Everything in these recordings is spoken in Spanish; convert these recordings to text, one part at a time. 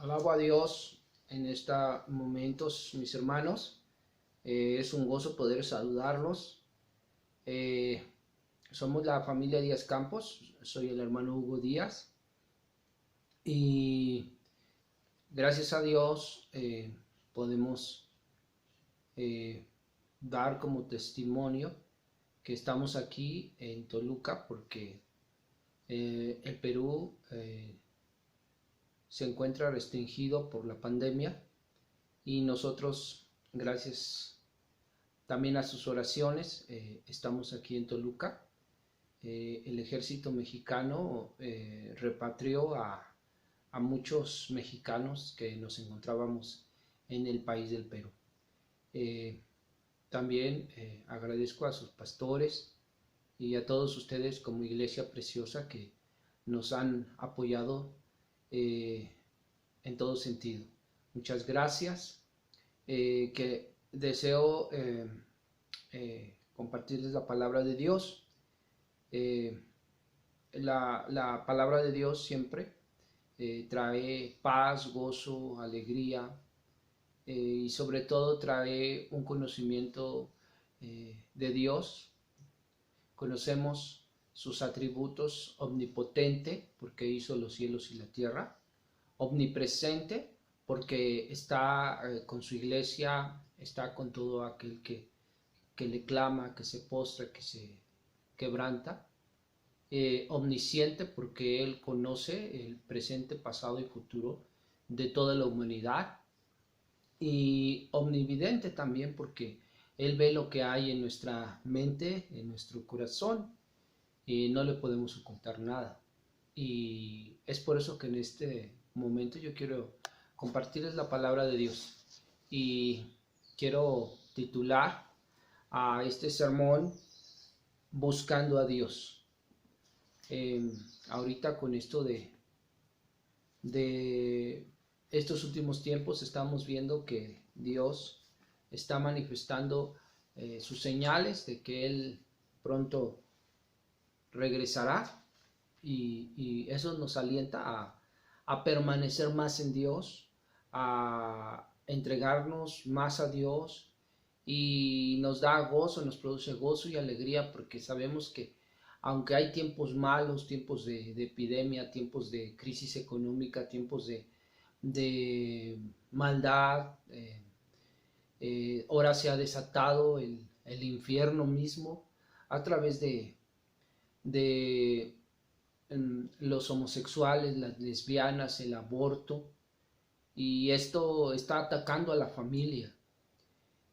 Alabo a Dios en estos momentos, mis hermanos. Es un gozo poder saludarlos. Eh, Somos la familia Díaz Campos. Soy el hermano Hugo Díaz. Y gracias a Dios podemos eh, dar como testimonio que estamos aquí en Toluca porque el Perú se encuentra restringido por la pandemia y nosotros, gracias también a sus oraciones, estamos aquí en Toluca. El ejército mexicano repatrió a muchos mexicanos que nos encontrábamos en el país del Perú. Eh, También agradezco a sus pastores y a todos ustedes como iglesia preciosa que nos han apoyado en todo sentido. Muchas gracias. Que deseo compartirles la palabra de Dios. Eh, la palabra de Dios siempre trae paz, gozo, alegría y sobre todo trae un conocimiento de Dios. Conocemos sus atributos: omnipotente, porque hizo los cielos y la tierra; omnipresente, porque está con su iglesia, está con todo aquel que le clama, que se postra, que se quebranta; omnisciente, porque Él conoce el presente, pasado y futuro de toda la humanidad; y omnividente también, porque Él ve lo que hay en nuestra mente, en nuestro corazón, y no le podemos ocultar nada. Y es por eso que en este momento yo quiero compartirles la palabra de Dios. Y quiero titular a este sermón Buscando a Dios. Ahorita con esto de estos últimos tiempos estamos viendo que Dios está manifestando sus señales de que Él pronto regresará, y eso nos alienta a permanecer más en Dios, a entregarnos más a Dios, y nos da gozo, nos produce gozo y alegría, porque sabemos que aunque hay tiempos malos, tiempos de epidemia, tiempos de crisis económica, tiempos de maldad, ahora se ha desatado el infierno mismo a través de los homosexuales, las lesbianas, el aborto, y esto está atacando a la familia.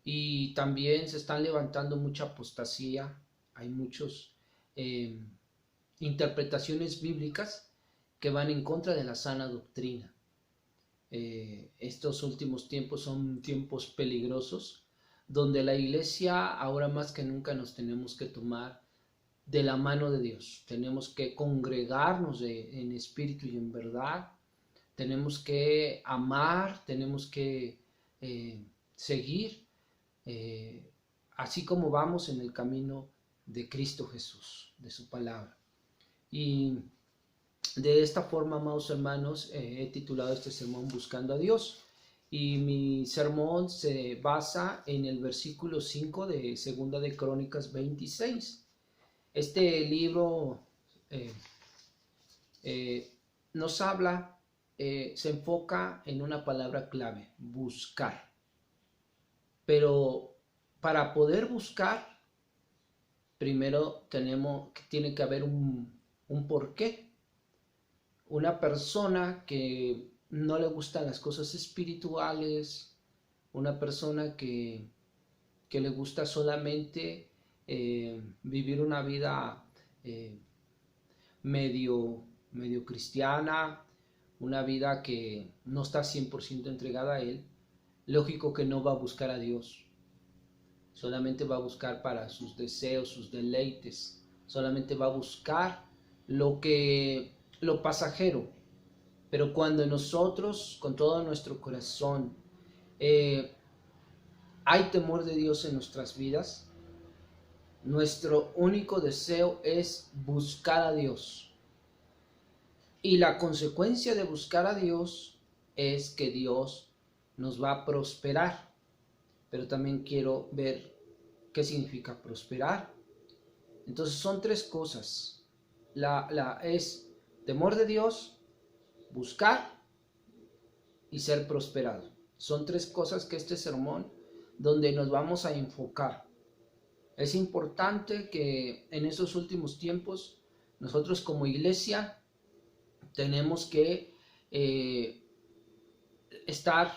Y también se están levantando mucha apostasía. Hay muchas interpretaciones bíblicas que van en contra de la sana doctrina. Estos últimos tiempos son tiempos peligrosos, donde la iglesia ahora más que nunca nos tenemos que tomar de la mano de Dios. Tenemos que congregarnos en espíritu y en verdad. Tenemos que amar, tenemos que seguir así como vamos en el camino de Cristo Jesús, de su palabra. Y de esta forma, amados hermanos, he titulado este sermón Buscando a Dios. Y mi sermón se basa en el versículo 5 de Segunda de Crónicas 26. Este libro nos habla, se enfoca en una palabra clave: buscar. Pero para poder buscar, primero tiene que haber un porqué. Una persona que no le gustan las cosas espirituales, una persona que le gusta solamente vivir una vida medio cristiana, una vida que no está 100% entregada a Él, lógico que no va a buscar a Dios. Solamente va a buscar para sus deseos, sus deleites. Solamente va a buscar lo pasajero. Pero cuando nosotros, con todo nuestro corazón, hay temor de Dios en nuestras vidas, nuestro único deseo es buscar a Dios. Y la consecuencia de buscar a Dios es que Dios nos va a prosperar, pero también quiero ver qué significa prosperar. Entonces son tres cosas. Es temor de Dios, buscar y ser prosperado. Son tres cosas que este sermón donde nos vamos a enfocar. Es importante que en estos últimos tiempos nosotros como iglesia tenemos que estar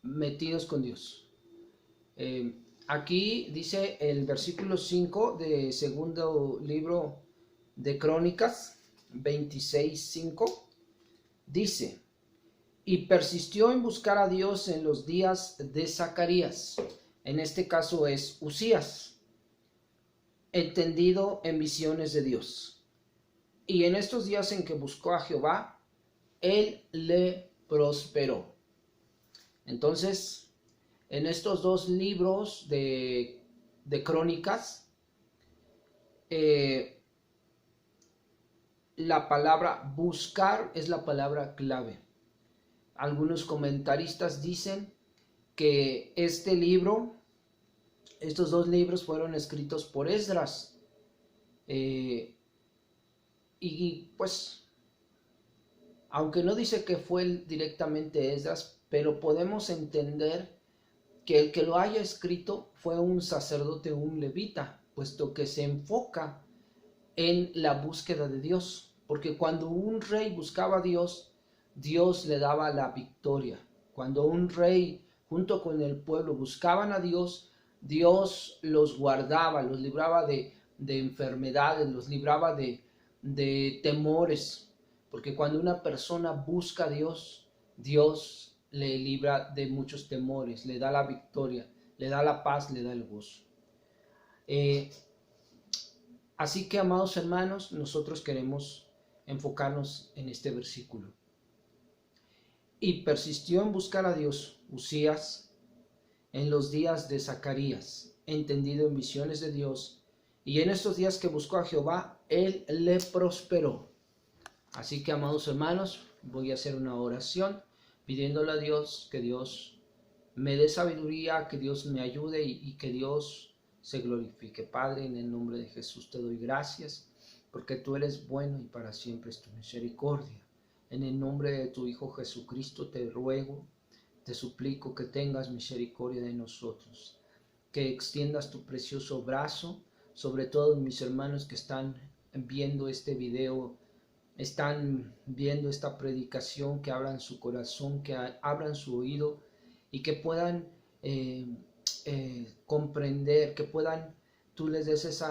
metidos con Dios. Aquí dice el versículo 5 de segundo libro de Crónicas 26:5, dice: y persistió en buscar a Dios en los días de Zacarías, en este caso es Uzías, entendido en visiones de Dios. Y en estos días en que buscó a Jehová, él le prosperó. Entonces, en estos dos libros de Crónicas, la palabra buscar es la palabra clave. Algunos comentaristas dicen que estos dos libros fueron escritos por Esdras. Y pues, aunque no dice que fue directamente Esdras, pero podemos entender que el que lo haya escrito fue un sacerdote, un levita, puesto que se enfoca en la búsqueda de Dios. Porque cuando un rey buscaba a Dios, Dios le daba la victoria. Cuando un rey junto con el pueblo buscaban a Dios, Dios los guardaba, los libraba de enfermedades, los libraba de temores. Porque cuando una persona busca a Dios, Dios le libra de muchos temores, le da la victoria, le da la paz, le da el gozo. Así que, amados hermanos, nosotros queremos enfocarnos en este versículo. Y persistió en buscar a Dios Uzías en los días de Zacarías, entendido en visiones de Dios, y en estos días que buscó a Jehová, él le prosperó. Así que, amados hermanos, voy a hacer una oración pidiéndole a Dios que Dios me dé sabiduría, que Dios me ayude y que Dios se glorifique. Padre, en el nombre de Jesús te doy gracias, porque tú eres bueno y para siempre es tu misericordia. En el nombre de tu Hijo Jesucristo te ruego, te suplico que tengas misericordia de nosotros, que extiendas tu precioso brazo sobre todos mis hermanos que están viendo este video, están viendo esta predicación, que abran su corazón, que abran su oído y que puedan comprender, que puedan, tú les des ese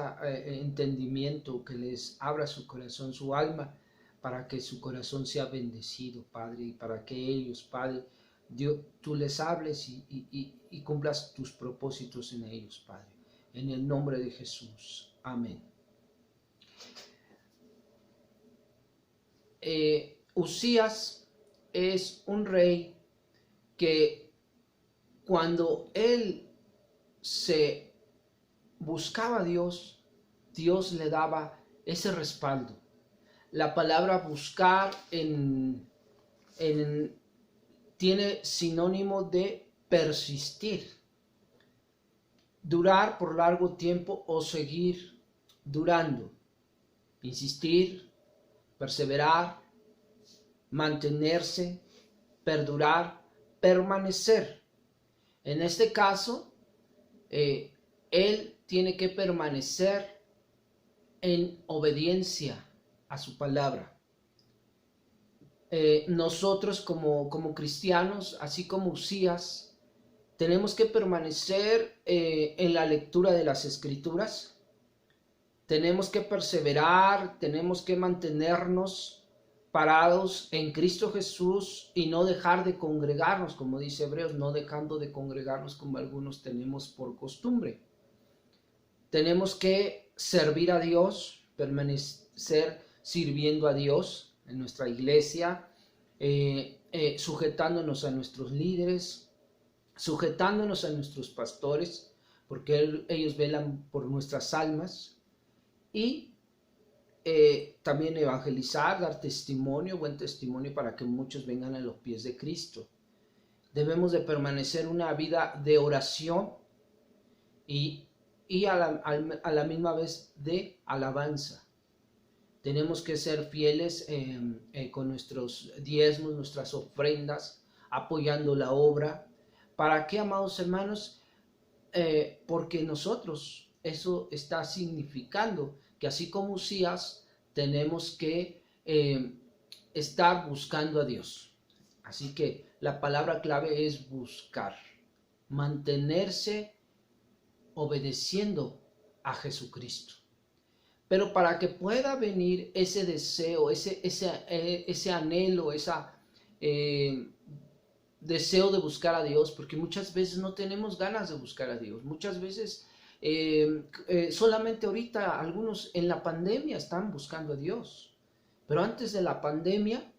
entendimiento, que les abra su corazón, su alma, para que su corazón sea bendecido, Padre, y para que ellos, Padre, Dios, tú les hables y cumplas tus propósitos en ellos, Padre. En el nombre de Jesús. Amén. Uzías es un rey que cuando él se buscaba a Dios, Dios le daba ese respaldo. La palabra buscar tiene sinónimo de persistir, durar por largo tiempo o seguir durando, insistir, perseverar, mantenerse, perdurar, permanecer. En este caso, él tiene que permanecer en obediencia a su palabra. Nosotros como cristianos, así como Uzías, tenemos que permanecer en la lectura de las Escrituras, tenemos que perseverar, tenemos que mantenernos parados en Cristo Jesús y no dejar de congregarnos, como dice Hebreos, no dejando de congregarnos como algunos tenemos por costumbre. Tenemos que servir a Dios, permanecer sirviendo a Dios en nuestra iglesia, sujetándonos a nuestros líderes, sujetándonos a nuestros pastores, porque ellos velan por nuestras almas, y también evangelizar, dar testimonio, buen testimonio para que muchos vengan a los pies de Cristo. Debemos de permanecer una vida de oración y a la misma vez de alabanza. Tenemos que ser fieles con nuestros diezmos, nuestras ofrendas, apoyando la obra. ¿Para qué, amados hermanos? Porque nosotros, eso está significando que así como Usías, tenemos que estar buscando a Dios. Así que la palabra clave es buscar, mantenerse obedeciendo a Jesucristo. Pero para que pueda venir ese deseo, ese anhelo, deseo de buscar a Dios, porque muchas veces no tenemos ganas de buscar a Dios. Muchas veces solamente ahorita algunos en la pandemia están buscando a Dios. Pero antes de la pandemia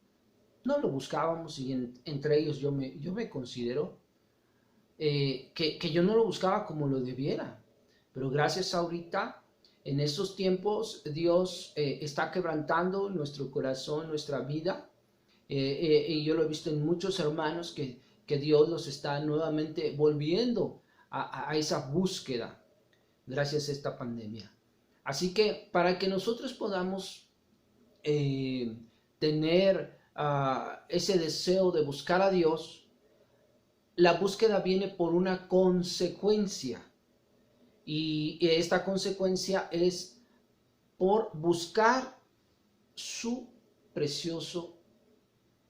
no lo buscábamos y entre ellos yo me considero que yo no lo buscaba como lo debiera. Pero gracias ahorita, en estos tiempos, Dios está quebrantando nuestro corazón, nuestra vida. Y yo lo he visto en muchos hermanos que Dios los está nuevamente volviendo a esa búsqueda gracias a esta pandemia. Así que para que nosotros podamos tener ese deseo de buscar a Dios, la búsqueda viene por una consecuencia. Y esta consecuencia es por buscar su precioso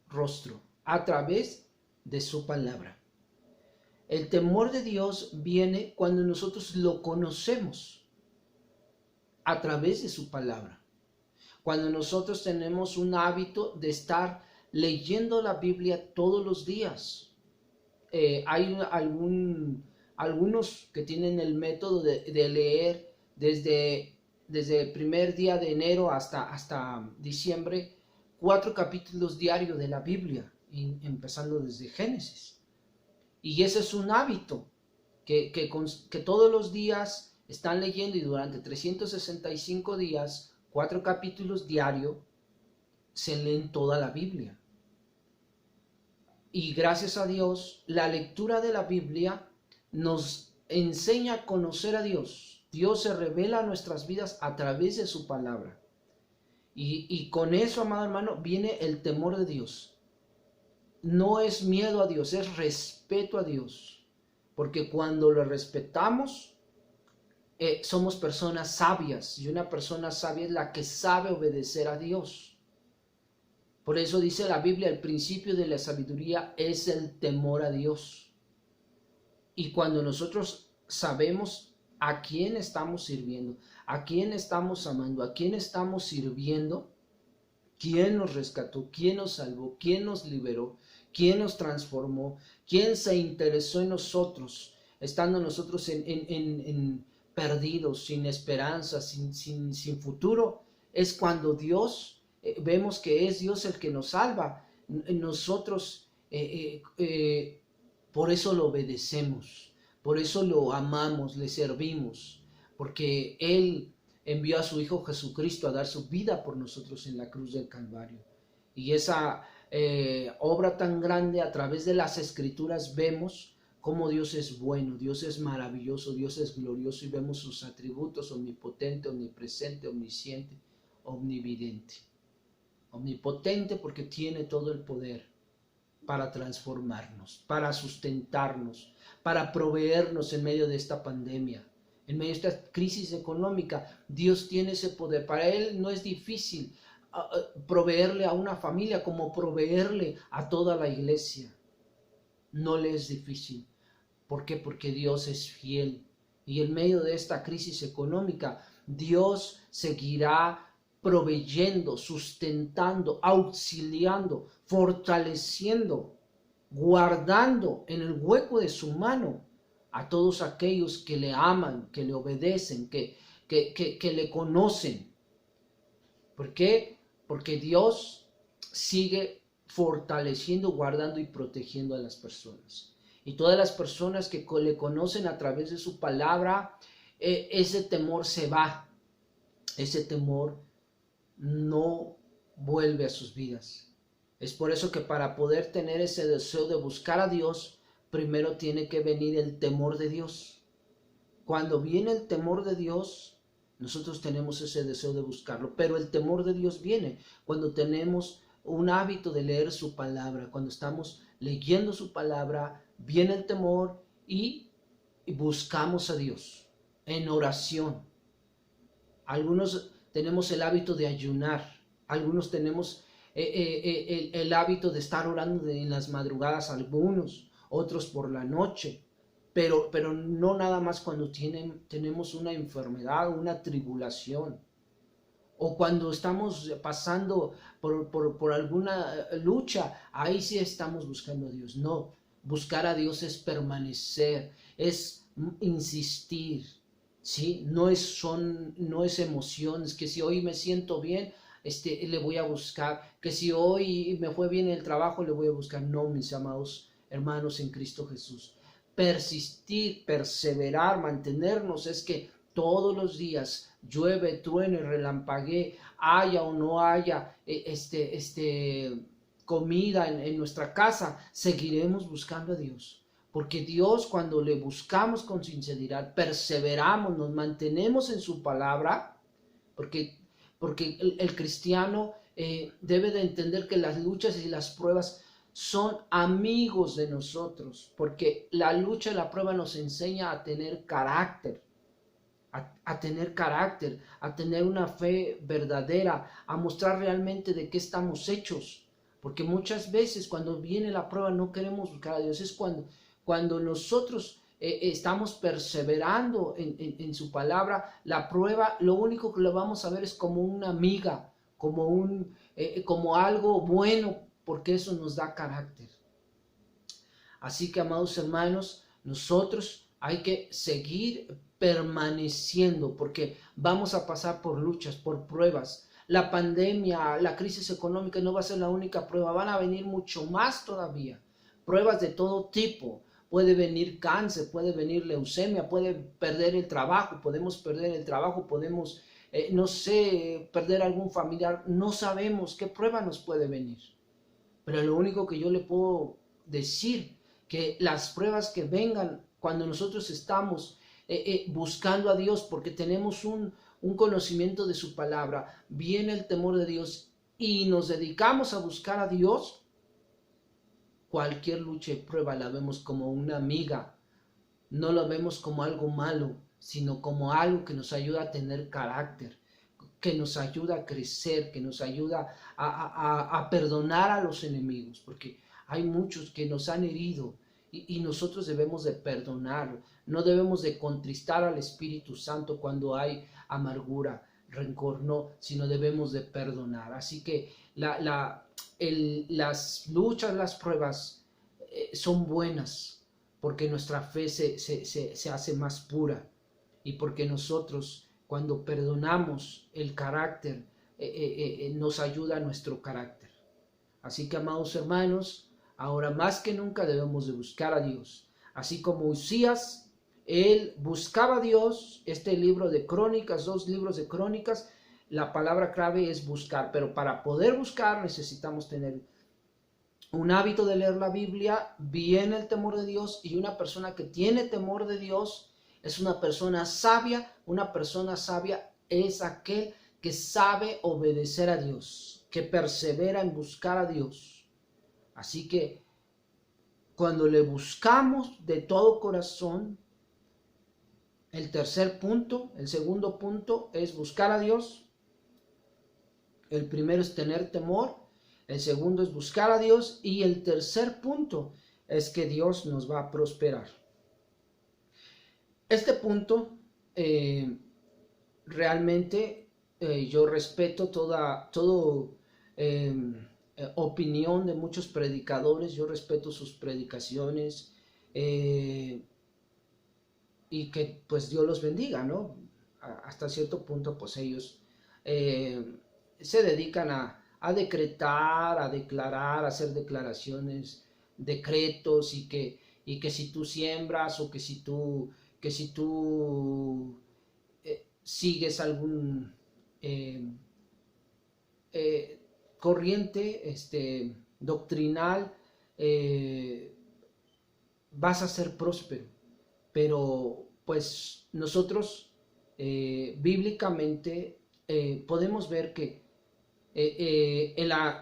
rostro a través de su palabra. El temor de Dios viene cuando nosotros lo conocemos a través de su palabra. Cuando nosotros tenemos un hábito de estar leyendo la Biblia todos los días. Hay algunos que tienen el método de leer desde el primer día de enero hasta diciembre 4 capítulos diarios de la Biblia, empezando desde Génesis. Y ese es un hábito que todos los días están leyendo, y durante 365 días, 4 capítulos diarios, se leen toda la Biblia. Y gracias a Dios, la lectura de la Biblia nos enseña a conocer a Dios. Dios se revela a nuestras vidas a través de su palabra. Y con eso, amado hermano, viene el temor de Dios. No es miedo a Dios, es respeto a Dios. Porque cuando lo respetamos, somos personas sabias. Y una persona sabia es la que sabe obedecer a Dios. Por eso dice la Biblia, el principio de la sabiduría es el temor a Dios. Y cuando nosotros sabemos a quién estamos sirviendo, a quién estamos amando, a quién estamos sirviendo, quién nos rescató, quién nos salvó, quién nos liberó, quién nos transformó, quién se interesó en nosotros, estando nosotros en perdidos, sin esperanza, sin futuro, es cuando Dios, vemos que es Dios el que nos salva. Nosotros por eso lo obedecemos, por eso lo amamos, le servimos, porque Él envió a su Hijo Jesucristo a dar su vida por nosotros en la cruz del Calvario. Y esa obra tan grande, a través de las Escrituras vemos cómo Dios es bueno, Dios es maravilloso, Dios es glorioso, y vemos sus atributos: omnipotente, omnipresente, omnisciente, omnividente. Omnipotente porque tiene todo el poder para transformarnos, para sustentarnos, para proveernos en medio de esta pandemia, en medio de esta crisis económica. Dios tiene ese poder. Para Él no es difícil proveerle a una familia como proveerle a toda la iglesia. No le es difícil. ¿Por qué? Porque Dios es fiel. Y en medio de esta crisis económica, Dios seguirá proveyendo, sustentando, auxiliando, fortaleciendo, guardando en el hueco de su mano a todos aquellos que le aman, que le obedecen, que le conocen. ¿Por qué? Porque Dios sigue fortaleciendo, guardando y protegiendo a las personas. Y todas las personas que le conocen a través de su palabra, ese temor se va. Ese temor no vuelve a sus vidas. Es por eso que para poder tener ese deseo de buscar a Dios, primero tiene que venir el temor de Dios. Cuando viene el temor de Dios, nosotros tenemos ese deseo de buscarlo, pero el temor de Dios viene cuando tenemos un hábito de leer su palabra, cuando estamos leyendo su palabra, viene el temor y buscamos a Dios en oración. Algunos tenemos el hábito de ayunar, algunos tenemos el hábito de estar orando en las madrugadas, algunos, otros por la noche, pero no nada más cuando tenemos una enfermedad, una tribulación, o cuando estamos pasando por alguna lucha, ahí sí estamos buscando a Dios. No, buscar a Dios es permanecer, es insistir, ¿sí? No es emociones, que si hoy me siento bien, le voy a buscar, que si hoy me fue bien el trabajo, le voy a buscar. No, mis amados hermanos en Cristo Jesús. Persistir, perseverar, mantenernos, es que todos los días, llueve, truene, relampaguee, haya o no haya comida en nuestra casa, seguiremos buscando a Dios. Porque Dios, cuando le buscamos con sinceridad, perseveramos, nos mantenemos en su palabra, porque el cristiano debe de entender que las luchas y las pruebas son amigos de nosotros, porque la lucha y la prueba nos enseña a tener carácter, a tener carácter, a tener una fe verdadera, a mostrar realmente de qué estamos hechos. Porque muchas veces cuando viene la prueba no queremos buscar a Dios, es cuando nosotros estamos perseverando en su palabra, la prueba, lo único que lo vamos a ver es como una amiga, como algo bueno, porque eso nos da carácter. Así que, amados hermanos, nosotros hay que seguir permaneciendo, porque vamos a pasar por luchas, por pruebas. La pandemia, la crisis económica no va a ser la única prueba, van a venir mucho más todavía. Pruebas de todo tipo. Puede venir cáncer, puede venir leucemia, puede perder el trabajo, podemos perder el trabajo, podemos, no sé, perder algún familiar. No sabemos qué prueba nos puede venir. Pero lo único que yo le puedo decir, que las pruebas que vengan cuando nosotros estamos buscando a Dios, porque tenemos un conocimiento de su palabra, viene el temor de Dios y nos dedicamos a buscar a Dios, cualquier lucha y prueba la vemos como una amiga, no lo vemos como algo malo, sino como algo que nos ayuda a tener carácter, que nos ayuda a crecer, que nos ayuda a perdonar a los enemigos, porque hay muchos que nos han herido y nosotros debemos de perdonar, no debemos de contristar al Espíritu Santo cuando hay amargura, rencor, no, sino debemos de perdonar. Así que las luchas, las pruebas son buenas, porque nuestra fe se hace más pura y porque nosotros cuando perdonamos el carácter nos ayuda a nuestro carácter. Así que, amados hermanos, ahora más que nunca debemos de buscar a Dios. Así como Usías, él buscaba a Dios, este libro de Crónicas, 2 libros de Crónicas, la palabra clave es buscar, pero para poder buscar necesitamos tener un hábito de leer la Biblia, viene el temor de Dios, y una persona que tiene temor de Dios es una persona sabia. Una persona sabia es aquel que sabe obedecer a Dios, que persevera en buscar a Dios. Así que cuando le buscamos de todo corazón, el segundo punto es buscar a Dios. El primero es tener temor. El segundo es buscar a Dios. Y el tercer punto es que Dios nos va a prosperar. Este punto, realmente yo respeto toda opinión de muchos predicadores. Yo respeto sus predicaciones. Y que pues Dios los bendiga, ¿no? Hasta cierto punto pues ellos se dedican a decretar, a declarar, a hacer declaraciones, decretos, y que si tú siembras, o que si tú sigues algún corriente doctrinal, vas a ser próspero. Pero pues nosotros bíblicamente podemos ver que en la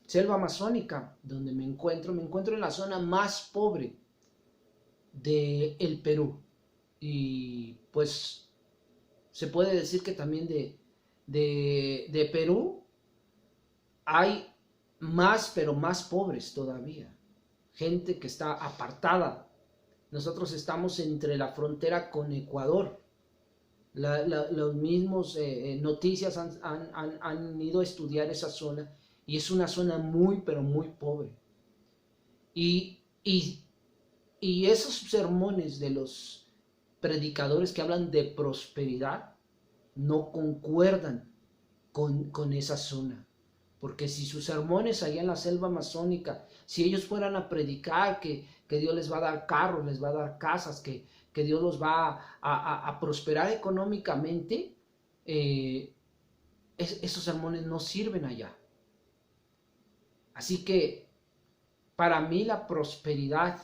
selva amazónica donde me encuentro en la zona más pobre del Perú. Y pues se puede decir que también de Perú hay más, pero más pobres todavía. Gente que está apartada. Nosotros estamos entre la frontera con Ecuador. Los mismos noticias han ido a estudiar esa zona y es una zona muy, pero muy pobre. Y esos sermones de los predicadores que hablan de prosperidad no concuerdan con esa zona. Porque si sus sermones allá en la selva amazónica, si ellos fueran a predicar que Dios les va a dar carros, les va a dar casas, que Dios los va a prosperar económicamente, esos sermones no sirven allá. Así que para mí la prosperidad,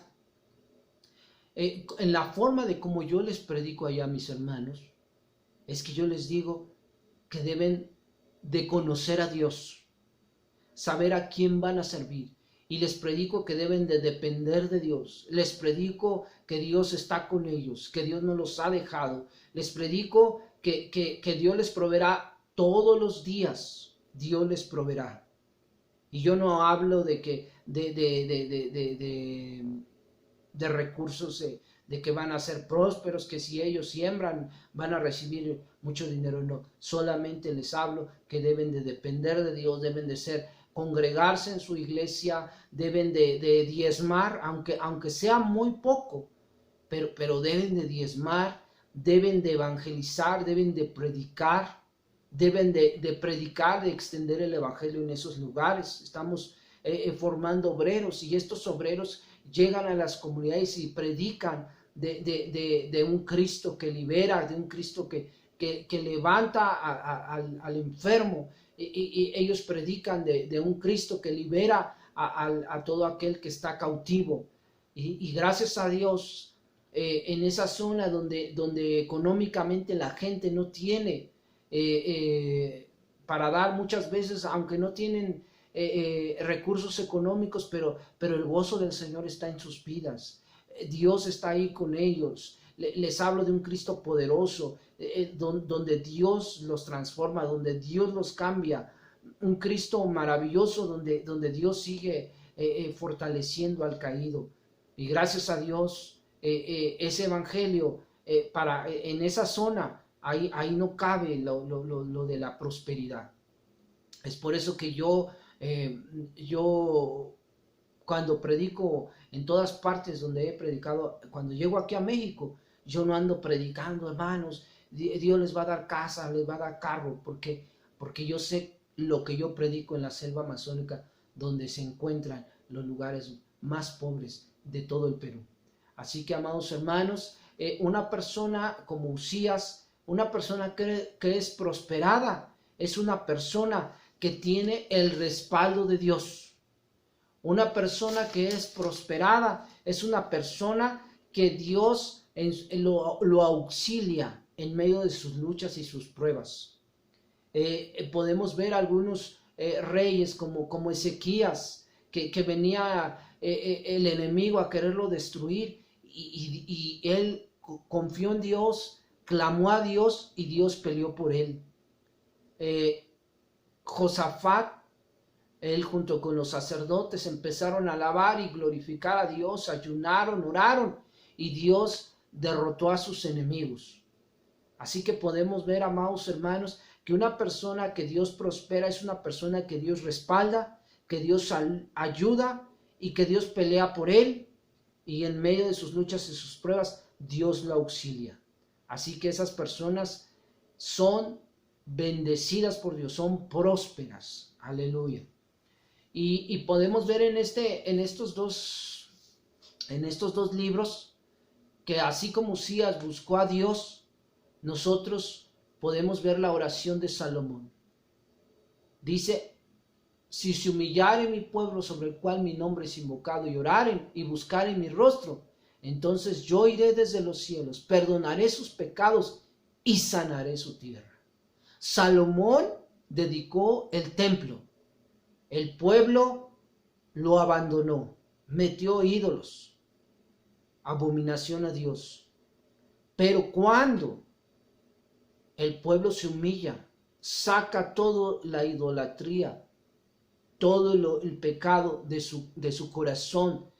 en la forma de como yo les predico allá a mis hermanos, es que yo les digo que deben de conocer a Dios, saber a quién van a servir. Y les predico que deben de depender de Dios. Les predico que Dios está con ellos, que Dios no los ha dejado. Les predico que Dios les proveerá todos los días. Dios les proveerá. Y yo no hablo de que de recursos, de que van a ser prósperos, que si ellos siembran van a recibir mucho dinero. No, solamente les hablo que deben de depender de Dios, deben de congregarse en su iglesia, deben de diezmar, aunque sea muy poco, pero deben de diezmar, deben de evangelizar, deben de predicar, de extender el evangelio en esos lugares. Estamos formando obreros, y estos obreros llegan a las comunidades y predican de un Cristo que libera, de un Cristo que levanta al enfermo. Y ellos predican de un Cristo que libera a todo aquel que está cautivo. Y gracias a Dios, en esa zona donde económicamente la gente no tiene para dar muchas veces, aunque no tienen recursos económicos, pero el gozo del Señor está en sus vidas. Dios está ahí con ellos. Les hablo de un Cristo poderoso, donde Dios los transforma, donde Dios los cambia. Un Cristo maravilloso donde Dios sigue fortaleciendo al caído. Y gracias a Dios, ese evangelio en esa zona, ahí no cabe lo de la prosperidad. Es por eso que yo cuando predico en todas partes donde he predicado, cuando llego aquí a México, yo no ando predicando, hermanos, Dios les va a dar casa, les va a dar carro, porque yo sé lo que yo predico en la selva amazónica, donde se encuentran los lugares más pobres de todo el Perú. Así que, amados hermanos, una persona como Usías, una persona que es prosperada, es una persona que tiene el respaldo de Dios. Una persona que es prosperada es una persona que Dios lo auxilia en medio de sus luchas y sus pruebas. Podemos ver algunos reyes como Ezequías, que venía el enemigo a quererlo destruir, y él confió en Dios, clamó a Dios y Dios peleó por él. Josafat, él junto con los sacerdotes empezaron a alabar y glorificar a Dios, ayunaron, oraron, y Dios derrotó a sus enemigos. Así que podemos ver, amados hermanos, que una persona que Dios prospera es una persona que Dios respalda, que Dios ayuda y que Dios pelea por él, y en medio de sus luchas y sus pruebas Dios lo auxilia. Así que esas personas son bendecidas por Dios, son prósperas. Aleluya. Y podemos ver en estos dos libros que así como Usías buscó a Dios, nosotros podemos ver la oración de Salomón. Dice, si se humillare mi pueblo sobre el cual mi nombre es invocado y oraren y buscaren mi rostro, entonces yo iré desde los cielos, perdonaré sus pecados y sanaré su tierra. Salomón dedicó el templo. El pueblo lo abandonó, metió ídolos, abominación a Dios. Pero cuando el pueblo se humilla, saca toda la idolatría, todo el pecado de su corazón,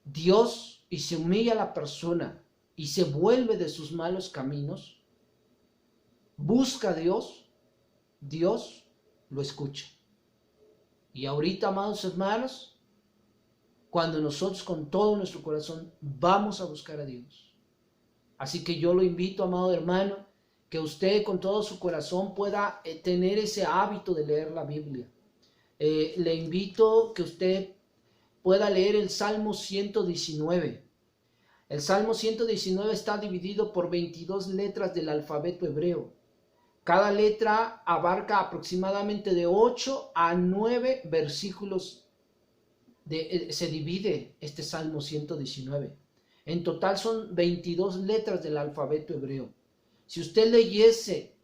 Dios, y se humilla a la persona y se vuelve de sus malos caminos, busca a Dios, Dios lo escucha. Y ahorita, amados hermanos, cuando nosotros con todo nuestro corazón vamos a buscar a Dios. Así que yo lo invito, amado hermano, que usted con todo su corazón pueda tener ese hábito de leer la Biblia. Le invito que usted pueda leer el Salmo 119. El Salmo 119 está dividido por 22 letras del alfabeto hebreo. Cada letra abarca aproximadamente de 8 a 9 versículos. Se divide este Salmo 119. En total son 22 letras del alfabeto hebreo. Si usted leyese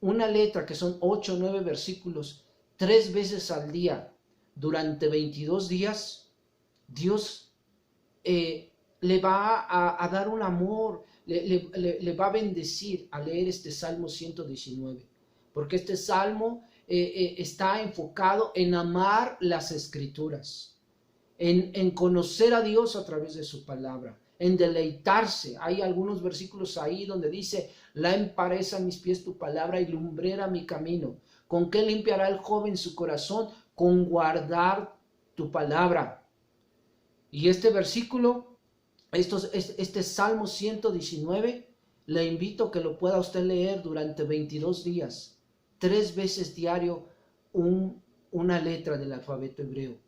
una letra, que son 8 o 9 versículos, 3 veces al día, durante 22 días, Dios le va a dar un amor, le va a bendecir al leer este Salmo 119, porque este Salmo está enfocado en amar las Escrituras, en conocer a Dios a través de su palabra, en deleitarse. Hay algunos versículos ahí donde dice, lámpara mis pies tu palabra y lumbrera mi camino. ¿Con qué limpiará el joven su corazón? Con guardar tu palabra. Y este versículo, este Salmo 119, le invito a que lo pueda usted leer durante 22 días, 3 veces diario, una letra del alfabeto hebreo.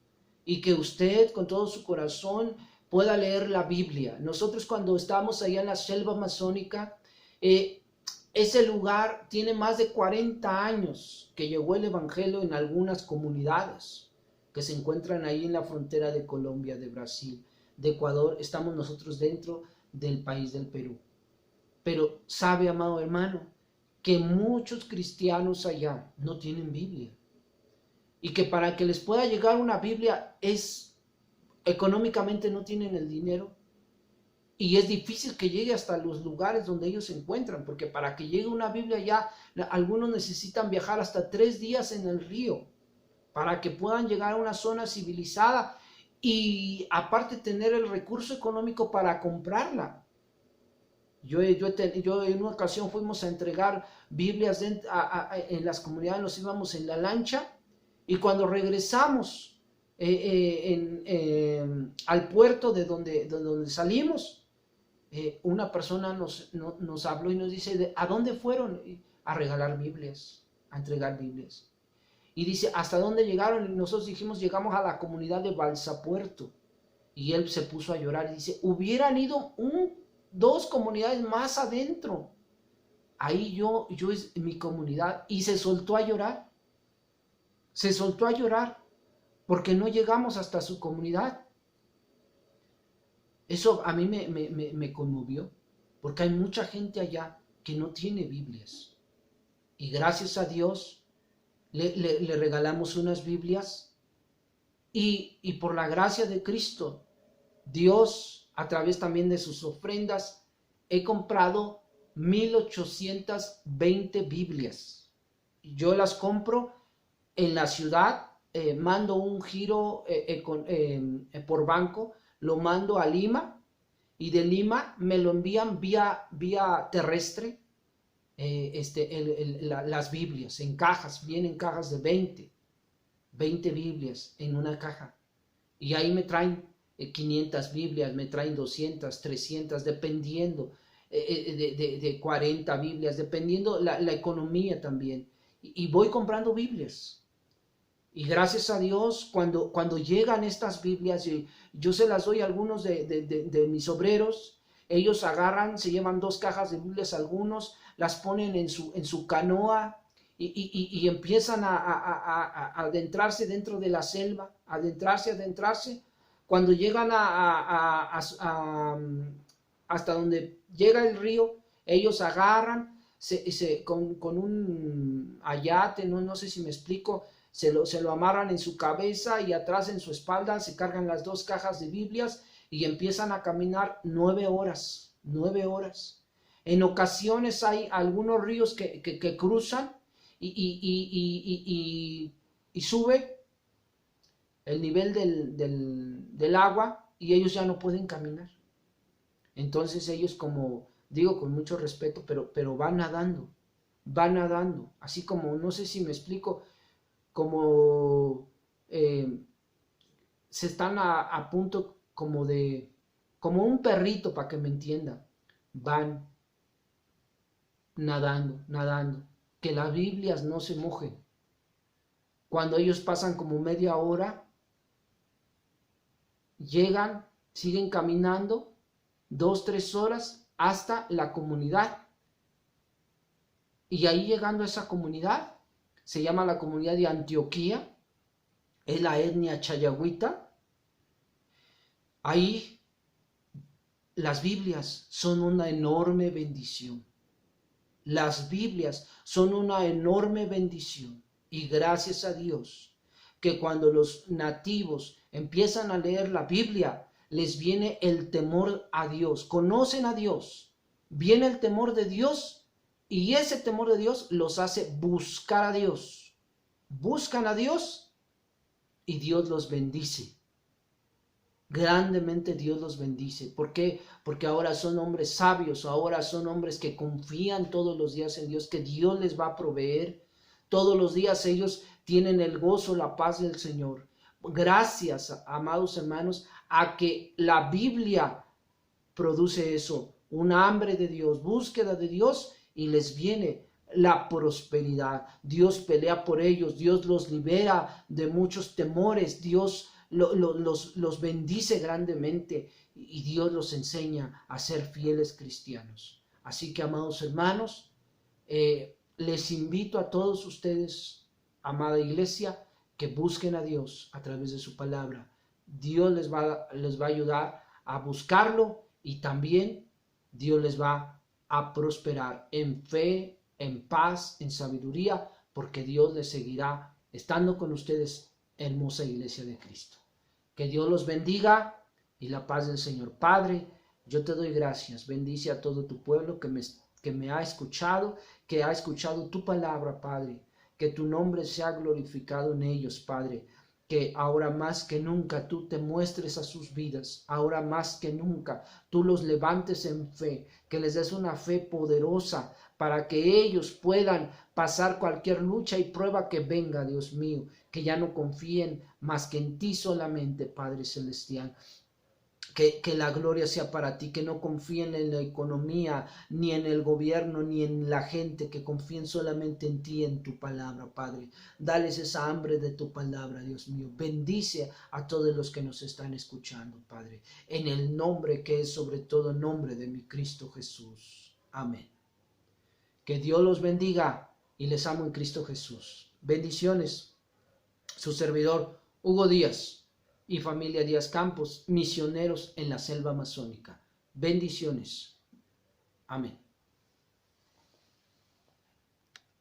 Y que usted con todo su corazón pueda leer la Biblia. Nosotros cuando estamos allá en la selva amazónica, ese lugar tiene más de 40 años que llegó el Evangelio en algunas comunidades que se encuentran ahí en la frontera de Colombia, de Brasil, de Ecuador. Estamos nosotros dentro del país del Perú. Pero sabe, amado hermano, que muchos cristianos allá no tienen Biblia. Y que para que les pueda llegar una Biblia económicamente no tienen el dinero. Y es difícil que llegue hasta los lugares donde ellos se encuentran, porque para que llegue una Biblia ya, algunos necesitan viajar hasta 3 días en el río, para que puedan llegar a una zona civilizada y aparte tener el recurso económico para comprarla. Yo en una ocasión fuimos a entregar Biblias en las comunidades, nos íbamos en la lancha, y cuando regresamos al puerto de donde salimos, una persona nos habló y nos dice, ¿a dónde fueron? A regalar Biblias, a entregar Biblias. Y dice, ¿hasta dónde llegaron? Y nosotros dijimos, llegamos a la comunidad de Balsapuerto. Y él se puso a llorar y dice, hubieran ido 2 comunidades más adentro. Ahí yo es mi comunidad. Y se soltó a llorar. Se soltó a llorar porque no llegamos hasta su comunidad. Eso a mí me conmovió, porque hay mucha gente allá que no tiene Biblias. Y gracias a Dios le regalamos unas Biblias y por la gracia de Cristo, Dios, a través también de sus ofrendas, he comprado 1820 Biblias. Yo las compro en la ciudad, mando un giro por banco, lo mando a Lima y de Lima me lo envían vía terrestre, las Biblias en cajas, vienen cajas de 20 Biblias en una caja, y ahí me traen 500 Biblias, me traen 200, 300, dependiendo, de 40 Biblias, dependiendo la economía también, y voy comprando Biblias. Y gracias a Dios, cuando llegan estas Biblias, yo se las doy a algunos de mis obreros. Ellos agarran, se llevan 2 cajas de Biblias algunos, las ponen en su canoa y empiezan a adentrarse dentro de la selva, adentrarse. Cuando llegan hasta donde llega el río, ellos agarran con un ayate, no sé si me explico, se lo amarran en su cabeza y atrás en su espalda, se cargan las 2 cajas de Biblias y empiezan a caminar 9 horas, 9 horas. En ocasiones hay algunos ríos que cruzan y sube el nivel del agua y ellos ya no pueden caminar. Entonces ellos, como digo con mucho respeto, pero van nadando, así como, no sé si me explico, como se están a punto como un perrito, para que me entiendan, van nadando, que las Biblias no se mojen. Cuando ellos pasan como media hora, llegan, siguen caminando 2, 3 horas hasta la comunidad. Y ahí, llegando a esa comunidad, se llama la comunidad de Antioquía, es la etnia chayagüita. Ahí las Biblias son una enorme bendición. Las Biblias son una enorme bendición. Y gracias a Dios que cuando los nativos empiezan a leer la Biblia, les viene el temor a Dios. Conocen a Dios, viene el temor de Dios, y ese temor de Dios los hace buscar a Dios. Buscan a Dios y Dios los bendice. Grandemente Dios los bendice. ¿Por qué? Porque ahora son hombres sabios, ahora son hombres que confían todos los días en Dios, que Dios les va a proveer. Todos los días ellos tienen el gozo, la paz del Señor. Gracias, amados hermanos, a que la Biblia produce eso, un hambre de Dios, búsqueda de Dios, y les viene la prosperidad. Dios pelea por ellos, Dios los libera de muchos temores, Dios los bendice grandemente, y Dios los enseña a ser fieles cristianos. Así que, amados hermanos, les invito a todos ustedes, amada iglesia, que busquen a Dios a través de su palabra. Dios les va a ayudar a buscarlo, y también Dios les va a prosperar en fe, en paz, en sabiduría, porque Dios les seguirá estando con ustedes, hermosa iglesia de Cristo. Que Dios los bendiga y la paz del Señor. Padre, yo te doy gracias. Bendice a todo tu pueblo que me ha escuchado, que ha escuchado tu palabra, Padre. Que tu nombre sea glorificado en ellos, Padre. Que ahora más que nunca tú te muestres a sus vidas, ahora más que nunca tú los levantes en fe, que les des una fe poderosa para que ellos puedan pasar cualquier lucha y prueba que venga, Dios mío, que ya no confíen más que en ti solamente, Padre Celestial. Que la gloria sea para ti, que no confíen en la economía, ni en el gobierno, ni en la gente, que confíen solamente en ti, en tu palabra, Padre. Dales esa hambre de tu palabra, Dios mío. Bendice a todos los que nos están escuchando, Padre, en el nombre que es sobre todo nombre de mi Cristo Jesús. Amén. Que Dios los bendiga y les amo en Cristo Jesús. Bendiciones. Su servidor, Hugo Díaz, y familia Díaz Campos, misioneros en la selva amazónica. Bendiciones. Amén.